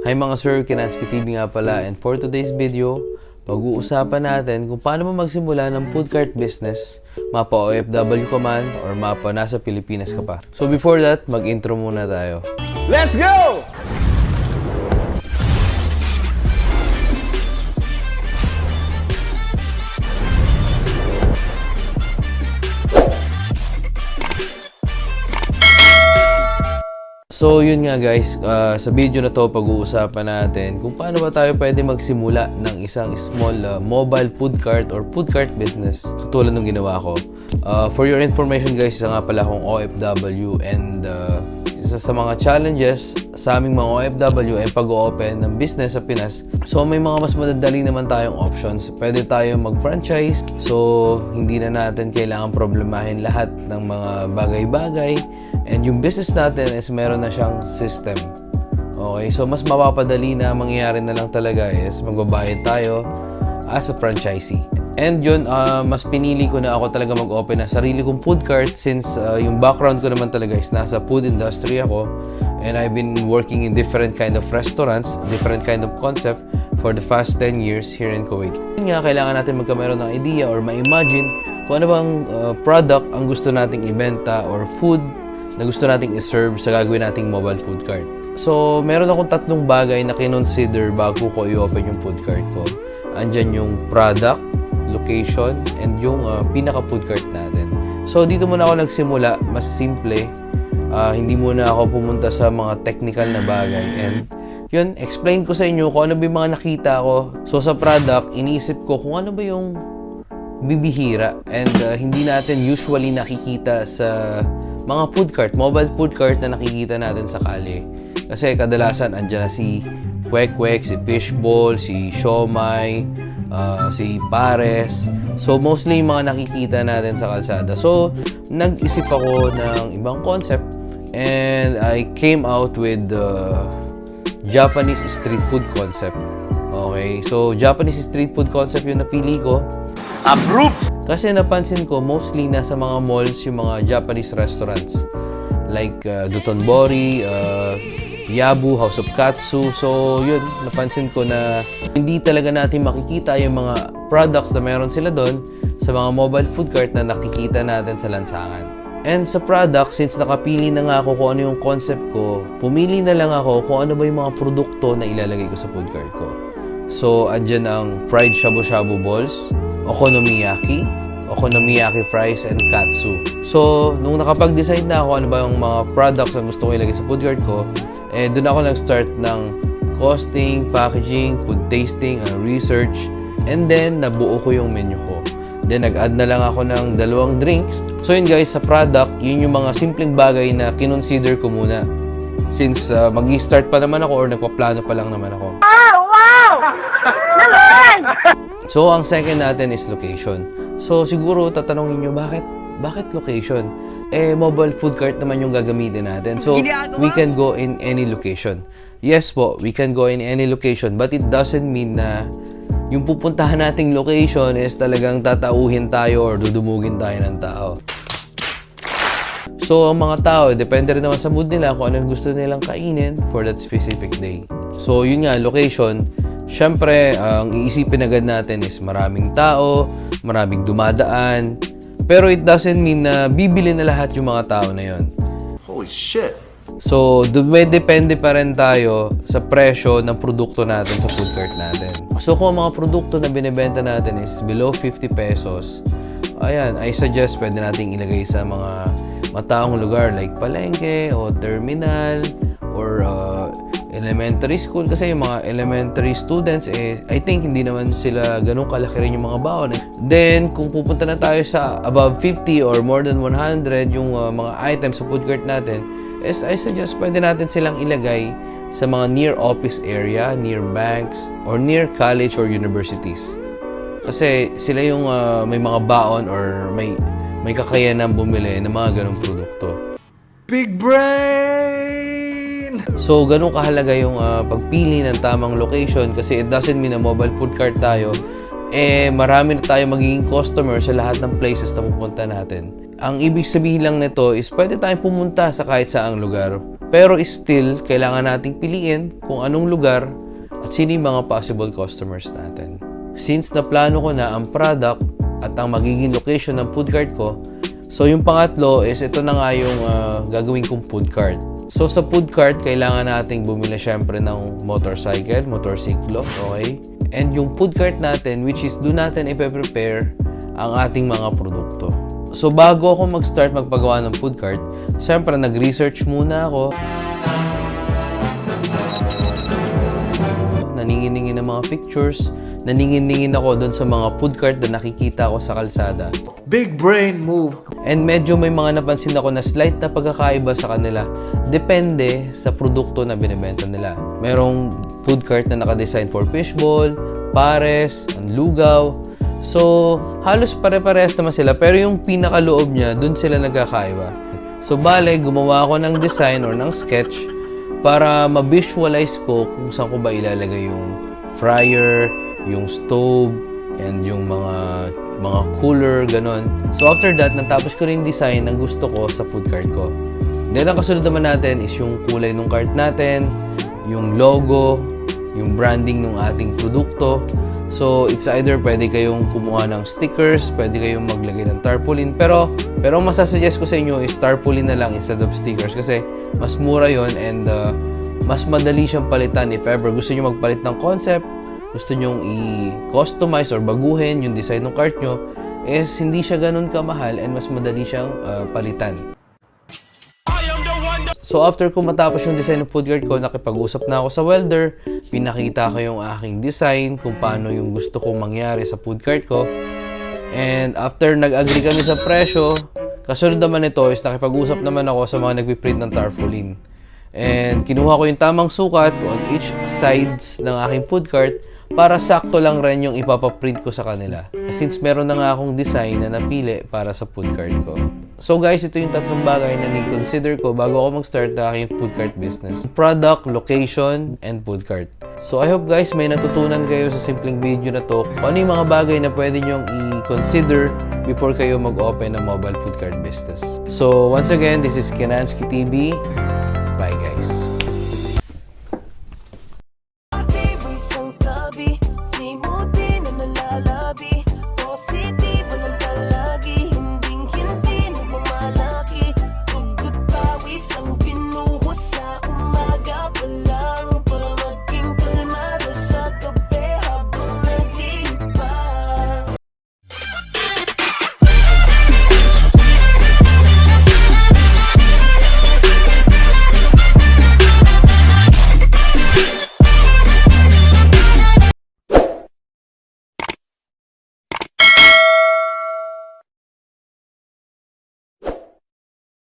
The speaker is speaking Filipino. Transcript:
Hi mga sir, Kinansky TV nga pala, and for today's video, pag-uusapan natin kung paano mo magsimula ng food cart business, mapa OFW ka man or mapa nasa Pilipinas ka pa. So before that, mag-intro muna tayo. Let's go! So yun nga guys, sa video na to pag-uusapan natin kung paano ba tayo pwede magsimula ng isang small mobile food cart or food cart business katulad ng ginawa ko. For your information guys, isa nga pala akong OFW and isa sa mga challenges sa aming mga OFW ay pag-open ng business sa Pinas. So may mga mas madadali naman tayong options. Pwede tayong mag-franchise. So hindi na natin kailangan problemahin lahat ng mga bagay-bagay. And yung business natin is meron na siyang system. Okay, so mas mapapadali na mangyayari na lang talaga is magbabayad tayo as a franchisee. And yun, mas pinili ko na ako talaga mag-open na sarili kong food cart since yung background ko naman talaga is nasa food industry ako. And I've been working in different kind of restaurants, different kind of concept for the past 10 years here in Kuwait. Yun nga, kailangan natin magkameron ng idea or ma-imagine kung ano bang product ang gusto nating ibenta or food na gusto nating iserve sa gagawin nating mobile food cart. So, meron akong tatlong bagay na kinonsider bago ko i-open yung food cart ko. Andyan yung product, location, and yung pinaka-food cart natin. So, dito muna ako nagsimula. Mas simple. Hindi muna ako pumunta sa mga technical na bagay. And yun, explain ko sa inyo kung ano ba yung mga nakita ko. So, sa product, iniisip ko kung ano ba yung bibihira and hindi natin usually nakikita sa mga food cart, mobile food cart na nakikita natin sa kalye. Kasi kadalasan andyan na si Kwek-Kwek, si Fishball, si Siomai, si Pares. So mostly yung mga nakikita natin sa kalsada. So nag-isip ako ng ibang concept and I came out with the Japanese street food concept. Okay, so Japanese street food concept yung napili ko. Approved! Kasi napansin ko, mostly nasa mga malls yung mga Japanese restaurants. Like Dotonbori, Yabu, House of Katsu. So, yun, napansin ko na hindi talaga natin makikita yung mga products na meron sila doon sa mga mobile food cart na nakikita natin sa lansangan. And sa product, since nakapili na nga ako kung ano yung concept ko, pumili na lang ako kung ano ba yung mga produkto na ilalagay ko sa food cart ko. So, andyan ang fried shabu-shabu balls, okonomiyaki fries, and katsu. So, nung nakapag-decide na ako ano ba yung mga products na gusto ko ilagay sa food cart ko, doon ako nag-start ng costing, packaging, food tasting, research, and then nabuo ko yung menu ko. Then, nag-add na lang ako ng 2 drinks. So, yun guys, sa product, yun yung mga simpleng bagay na kinonsider ko muna. Since mag-i-start pa naman ako or nagpaplano pa lang naman ako. So, ang second natin is location. So, siguro tatanungin nyo, bakit location? Mobile food cart naman yung gagamitin natin. So, we can go in any location. Yes po, we can go in any location. But it doesn't mean na yung pupuntahan nating location is talagang tatauhin tayo or dudumugin tayo ng tao. So, ang mga tao, depende rin naman sa mood nila kung ano yung gusto nilang kainin for that specific day. So, yun nga, location. Siyempre, ang iisipin agad natin is maraming tao, maraming dumadaan. Pero it doesn't mean na bibili na lahat yung mga tao na yun. Holy shit! So, depende pa rin tayo sa presyo ng produkto natin sa food cart natin. So, kung ang mga produkto na binibenta natin is below 50 pesos, ayan, I suggest pwede nating ilagay sa mga mataong lugar like palengke o terminal or elementary school. Kasi yung mga elementary students, I think hindi naman sila ganun kalaki rin yung mga baon. Then, kung pupunta na tayo sa above 50 or more than 100 yung mga items sa food cart natin, I suggest pwede natin silang ilagay sa mga near office area, near banks, or near college or universities. Kasi sila yung may mga baon or may kakayanan bumili ng mga ganung produkto. Big brain! So, ganun kahalaga yung pagpili ng tamang location kasi it doesn't mean na mobile food cart tayo marami na tayo magiging customer sa lahat ng places na pupunta natin. Ang ibig sabihin lang nito is pwede tayong pumunta sa kahit saang lugar. Pero still, kailangan nating piliin kung anong lugar at sino yung mga possible customers natin. Since naplano ko na ang product at ang magiging location ng food cart ko, so yung pangatlo is ito na nga yung gagawin kong food cart. So sa food cart, kailangan nating bumili syempre ng motorsiklo, okay? And yung food cart natin, which is doon natin ipe-prepare ang ating mga produkto. So bago ako mag-start magpagawa ng food cart, syempre nag-research muna ako. Naningin-ningin ng mga pictures, naningin-ningin ako doon sa mga food cart na nakikita ko sa kalsada. Big brain move. And medyo may mga napansin ako na slight na pagkakaiba sa kanila. Depende sa produkto na binibenta nila. Merong food cart na nakadesign for fishball, pares, lugaw. So, halos pare-parehas naman sila. Pero yung pinakaloob niya, dun sila nagkakaiba. So, bale, gumawa ako ng design or ng sketch para ma-visualize ko kung saan ko ba ilalagay yung fryer, yung stove, and yung mga cooler, ganon. So after that, natapos ko rin design ng gusto ko sa food cart ko. Then ang kasunod naman natin is yung kulay ng cart natin, yung logo, yung branding ng ating produkto. So it's either pwede kayong kumuha ng stickers, pwede kayong maglagay ng tarpaulin. Pero ang masasuggest ko sa inyo is tarpaulin na lang instead of stickers kasi mas mura yon and mas madali siyang palitan if ever gusto nyo magpalit ng concept, gusto nyong i-customize or baguhin yung design ng cart nyo, is hindi siya ganun kamahal and mas madali siyang palitan. So after ko matapos yung design ng food cart ko, nakipag-usap na ako sa welder, pinakita ko yung aking design, kung paano yung gusto kong mangyari sa food cart ko. And after nag-agree kami sa presyo, kasunod naman nito is nakipag-usap naman ako sa mga nagpiprint ng tarpaulin. And kinuha ko yung tamang sukat on each sides ng aking food cart para sakto lang rin yung ipapaprint ko sa kanila. Since meron na nga akong design na napili para sa food cart ko. So guys, ito yung tatlong bagay na ni-consider ko bago ako mag-start na aking food cart business. Product, location, and food cart. So I hope guys may natutunan kayo sa simpleng video na to kung ano yung mga bagay na pwede nyong i-consider before kayo mag-open ng mobile food cart business. So once again, this is Kenansky TV.